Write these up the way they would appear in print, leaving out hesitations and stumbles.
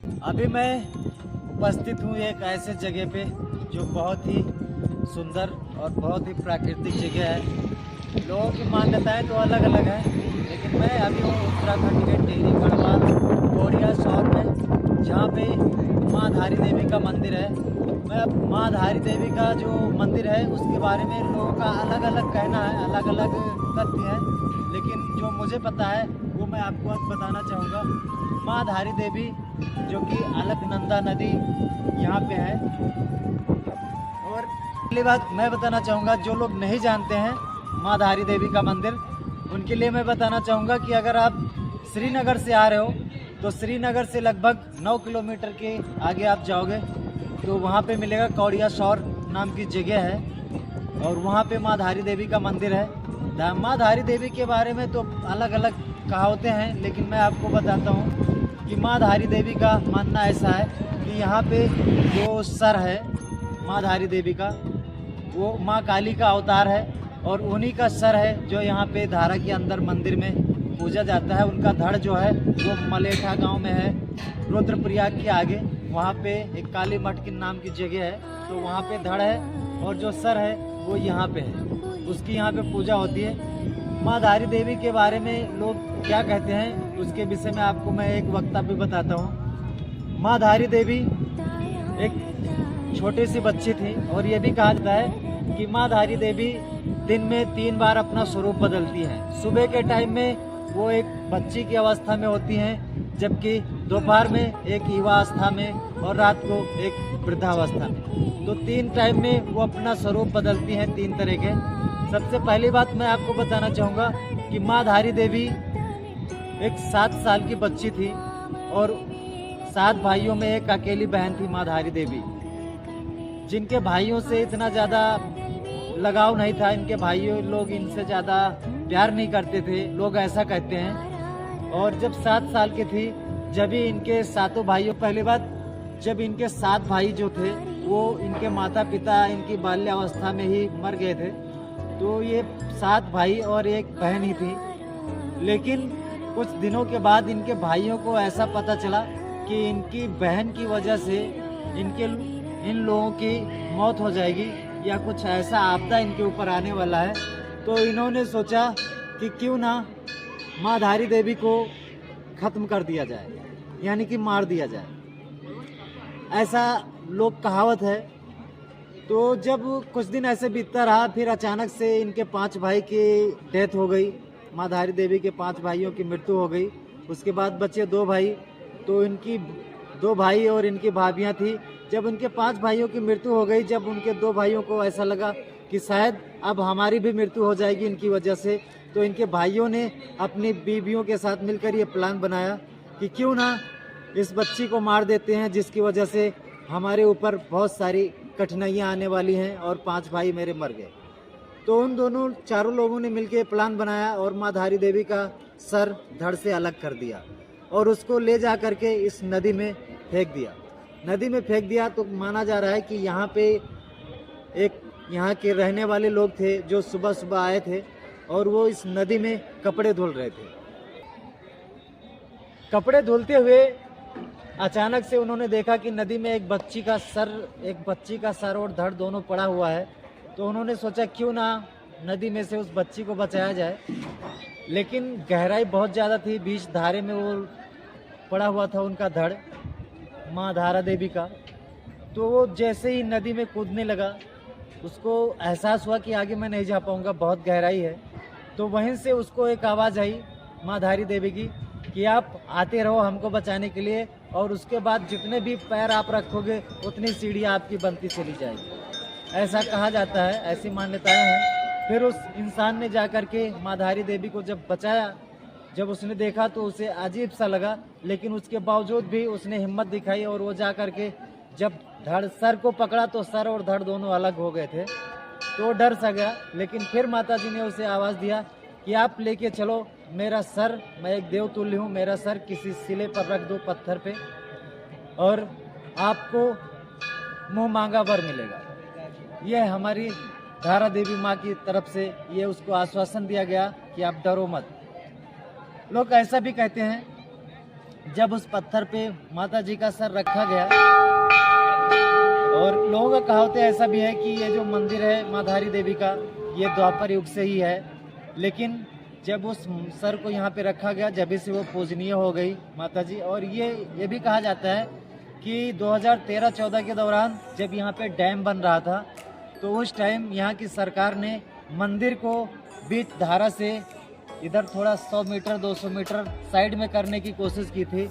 अभी मैं उपस्थित हूँ एक ऐसे जगह पे जो बहुत ही सुंदर और बहुत ही प्राकृतिक जगह है। लोगों की मान्यताएं तो अलग अलग हैं, लेकिन मैं अभी हूँ उत्तराखंड के टिहरी गढ़वाल पौड़िया शहर में, जहाँ पे माँ धारी देवी का मंदिर है। मैं अब माँ धारी देवी का जो मंदिर है उसके बारे में लोगों का अलग अलग कहना है, अलग अलग तथ्य है, लेकिन जो मुझे पता है वो मैं आपको आज बताना चाहूँगा। माँ धारी देवी जो कि अलकनंदा नदी यहाँ पे है। और पहली बात मैं बताना चाहूँगा, जो लोग नहीं जानते हैं माँ धारी देवी का मंदिर, उनके लिए मैं बताना चाहूँगा कि अगर आप श्रीनगर से आ रहे हो तो श्रीनगर से लगभग 9 किलोमीटर के आगे आप जाओगे तो वहाँ पे मिलेगा कौड़िया शौर नाम की जगह है, और वहाँ पे माँ धारी देवी का मंदिर है। माँ धारी देवी के बारे में तो अलग अलग कहावतें हैं, लेकिन मैं आपको बताता हूँ कि माँ धारी देवी का मानना ऐसा है कि यहाँ पे जो सर है माँ धारी देवी का, वो माँ काली का अवतार है, और उन्हीं का सर है जो यहाँ पे धारा के अंदर मंदिर में पूजा जाता है। उनका धड़ जो है वो मलेठा गांव में है, रुद्रप्रयाग के आगे, वहाँ पे एक काली मठ की नाम की जगह है, तो वहाँ पे धड़ है, और जो सर है वो यहाँ पे है, उसकी यहाँ पे पूजा होती है। माँ धारी देवी के बारे में लोग क्या कहते हैं उसके विषय में आपको मैं एक वक्तव्य बताता हूँ। माँ धारी देवी एक छोटी सी बच्ची थी, और ये भी कहा जाता है कि माँ धारी देवी दिन में 3 बार अपना स्वरूप बदलती हैं। सुबह के टाइम में वो एक बच्ची की अवस्था में होती हैं, जबकि दोपहर में एक युवावस्था में, और रात को एक वृद्धावस्था में। तो 3 टाइम में वो अपना स्वरूप बदलती हैं, 3 तरह के। सबसे पहली बात मैं आपको बताना चाहूँगा कि माँ धारी देवी एक 7 साल की बच्ची थी, और 7 भाइयों में एक अकेली बहन थी माँ धारी देवी, जिनके भाइयों से इतना ज़्यादा लगाव नहीं था। इनके भाइयों लोग इनसे ज़्यादा प्यार नहीं करते थे, लोग ऐसा कहते हैं। और जब 7 साल की थी, जब ही इनके 7 भाइयों, पहली बात जब इनके 7 भाई जो थे वो इनके माता पिता इनकी बाल्यावस्था में ही मर गए थे, तो ये 7 भाई और एक बहन ही थी। लेकिन कुछ दिनों के बाद इनके भाइयों को ऐसा पता चला कि इनकी बहन की वजह से इन लोगों की मौत हो जाएगी, या कुछ ऐसा आपदा इनके ऊपर आने वाला है। तो इन्होंने सोचा कि क्यों ना माँ धारी देवी को ख़त्म कर दिया जाए, यानी कि मार दिया जाए, ऐसा लोग कहावत है। तो जब कुछ दिन ऐसे बीतता रहा, फिर अचानक से इनके 5 भाई की डेथ हो गई। माँ धारी देवी के 5 भाइयों की मृत्यु हो गई। उसके बाद बचे 2 भाई, तो इनकी 2 भाई और इनकी भाभियाँ थी। जब उनके 5 भाइयों की मृत्यु हो गई, जब उनके 2 भाइयों को ऐसा लगा कि शायद अब हमारी भी मृत्यु हो जाएगी इनकी वजह से, तो इनके भाइयों ने अपनी बीवियों के साथ मिलकर ये प्लान बनाया कि क्यों ना इस बच्ची को मार देते हैं, जिसकी वजह से हमारे ऊपर बहुत सारी कठिनाइयाँ आने वाली हैं, और 5 भाई मेरे मर गए। तो उन दोनों चारों लोगों ने मिलकर प्लान बनाया, और माँ धारी देवी का सर धड़ से अलग कर दिया, और उसको ले जा करके इस नदी में फेंक दिया। नदी में फेंक दिया तो माना जा रहा है कि यहाँ पे एक यहाँ के रहने वाले लोग थे जो सुबह सुबह आए थे, और वो इस नदी में कपड़े धुल रहे थे। कपड़े धुलते हुए अचानक से उन्होंने देखा कि नदी में एक बच्ची का सर और धड़ दोनों पड़ा हुआ है। तो उन्होंने सोचा क्यों ना नदी में से उस बच्ची को बचाया जाए, लेकिन गहराई बहुत ज़्यादा थी, बीच धारे में वो पड़ा हुआ था उनका धड़ माँ धारा देवी का। तो वो जैसे ही नदी में कूदने लगा, उसको एहसास हुआ कि आगे मैं नहीं जा पाऊँगा, बहुत गहराई है। तो वहीं से उसको एक आवाज़ आई माँ धारी देवी की कि आप आते रहो हमको बचाने के लिए, और उसके बाद जितने भी पैर आप रखोगे उतनी सीढ़ियाँ आपकी बनती चली जाएगी, ऐसा कहा जाता है, ऐसी मान्यताएं हैं। फिर उस इंसान ने जा कर के माँ धारी देवी को जब बचाया, जब उसने देखा तो उसे अजीब सा लगा, लेकिन उसके बावजूद भी उसने हिम्मत दिखाई, और वो जा कर के जब सर को पकड़ा तो सर और धड़ दोनों अलग हो गए थे। तो वो डर सा गया, लेकिन फिर माता जी ने उसे आवाज़ दिया कि आप लेके चलो मेरा सर, मैं एक देवतुल्य हूँ, मेरा सर किसी सिले पर रख दो, पत्थर पे, और आपको मुँह मांगा वर मिलेगा। यह हमारी धारा देवी माँ की तरफ से ये उसको आश्वासन दिया गया कि आप डरो मत। लोग ऐसा भी कहते हैं जब उस पत्थर पे माता जी का सर रखा गया, और लोगों का कहावत ऐसा भी है कि ये जो मंदिर है माँ धारी देवी का, ये द्वापर युग से ही है, लेकिन जब उस सर को यहाँ पे रखा गया जब से वो पूजनीय हो गई माता जी। और ये भी कहा जाता है कि 2013-14 के दौरान जब यहाँ पे डैम बन रहा था, तो उस टाइम यहाँ की सरकार ने मंदिर को बीच धारा से इधर थोड़ा 100 मीटर 200 मीटर साइड में करने की कोशिश की थी,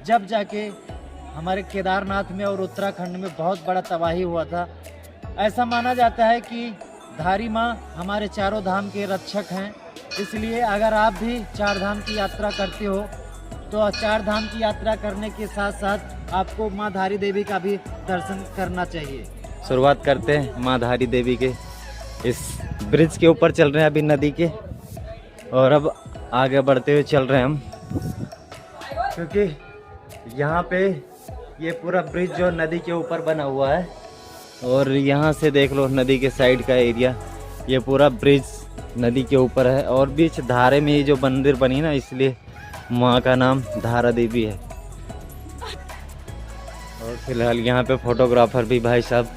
जब जाके हमारे केदारनाथ में और उत्तराखंड में बहुत बड़ा तबाही हुआ था। ऐसा माना जाता है कि धारी माँ हमारे चारों धाम के रक्षक हैं, इसलिए अगर आप भी 4 धाम की यात्रा करते हो तो 4 धाम की यात्रा करने के साथ साथ आपको माँ धारी देवी का भी दर्शन करना चाहिए। शुरुआत करते हैं माँ धारी देवी के इस ब्रिज के ऊपर चल रहे हैं अभी नदी के, और अब आगे बढ़ते हुए चल रहे हैं हम, क्योंकि यहाँ पे ये पूरा ब्रिज जो नदी के ऊपर बना हुआ है, और यहाँ से देख लो नदी के साइड का एरिया, ये पूरा ब्रिज नदी के ऊपर है। और बीच धारे में ये जो मंदिर बनी ना, इसलिए माँ का नाम धारा देवी है। और फिलहाल यहाँ पे फोटोग्राफर भी भाई साहब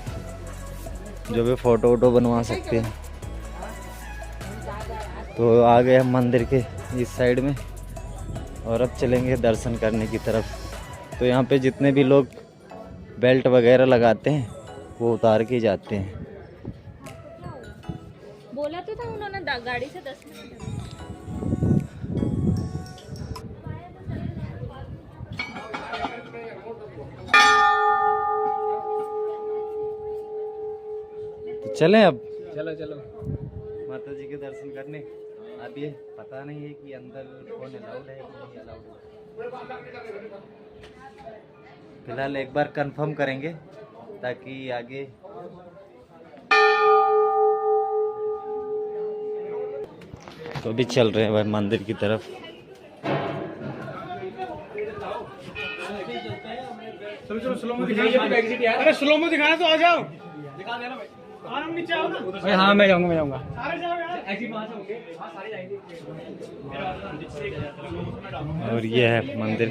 जो भी फ़ोटो वोटो बनवा सकते हैं। तो आ गए हम मंदिर के इस साइड में, और अब चलेंगे दर्शन करने की तरफ। तो यहाँ पे जितने भी लोग बेल्ट वगैरह लगाते हैं वो उतार के जाते हैं। बोला तो था उन्होंने गाड़ी से 10 मिनट। तो चलें अब, चलो माता जी के दर्शन करने। अब ये पता नहीं है कि अंदर कौन अलाउड है कि नहीं अलाउड है, फिलहाल एक बार कंफर्म करेंगे ताकि आगे तो भी चल रहे हैं भाई मंदिर की तरफ। चलो स्लो में दिखाइए, अरे स्लो में दिखाना तो आ जाओ, दिखा देना भाई। हम नीचे आओ ना। हाँ मैं जाऊंगा सारे जाओ यार, ऐसी बात होगी। हां सारे जाएंगे। और ये है मंदिर।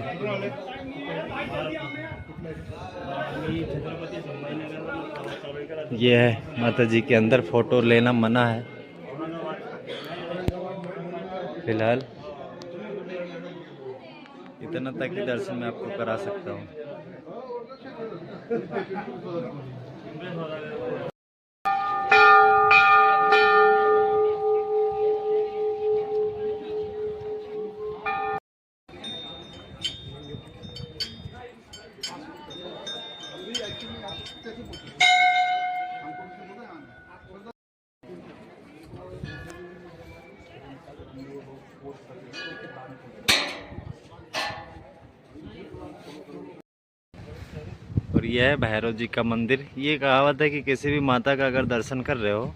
ये है माता जी के अंदर, फोटो लेना मना है फिलहाल। इतना तक ही दर्शन मैं आपको करा सकता हूँ। और यह है भैरव जी का मंदिर। ये कहावत है कि किसी भी माता का अगर दर्शन कर रहे हो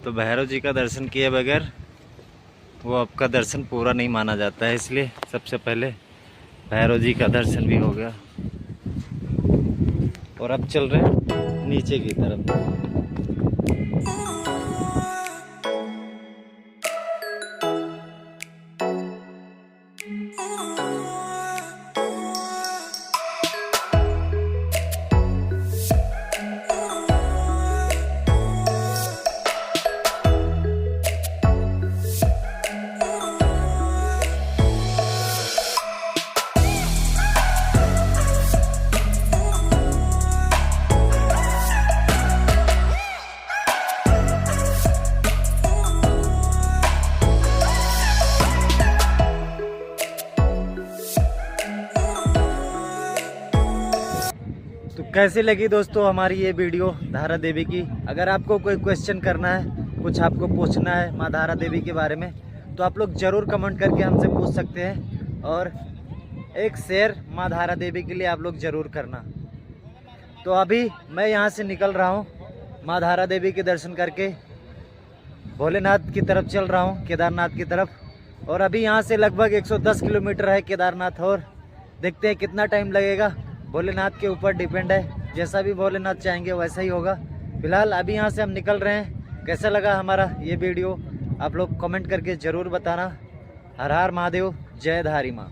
तो भैरव जी का दर्शन किए बगैर वो आपका दर्शन पूरा नहीं माना जाता है, इसलिए सबसे पहले भैरव जी का दर्शन भी हो गया। और अब चल रहे हैं नीचे की तरफ। तो कैसी लगी दोस्तों हमारी ये वीडियो धारा देवी की। अगर आपको कोई क्वेश्चन करना है, कुछ आपको पूछना है माँ धारा देवी के बारे में, तो आप लोग ज़रूर कमेंट करके हमसे पूछ सकते हैं। और एक शेयर माँ धारा देवी के लिए आप लोग ज़रूर करना। तो अभी मैं यहाँ से निकल रहा हूँ माँ धारा देवी के दर्शन करके भोलेनाथ की तरफ चल रहा हूँ, केदारनाथ की तरफ। और अभी यहाँ से लगभग 110 किलोमीटर है केदारनाथ, और देखते हैं कितना टाइम लगेगा। भोलेनाथ के ऊपर डिपेंड है, जैसा भी भोलेनाथ चाहेंगे वैसा ही होगा। फिलहाल अभी यहाँ से हम निकल रहे हैं। कैसा लगा हमारा ये वीडियो आप लोग कमेंट करके ज़रूर बताना। हर हर महादेव, जय धारी माँ।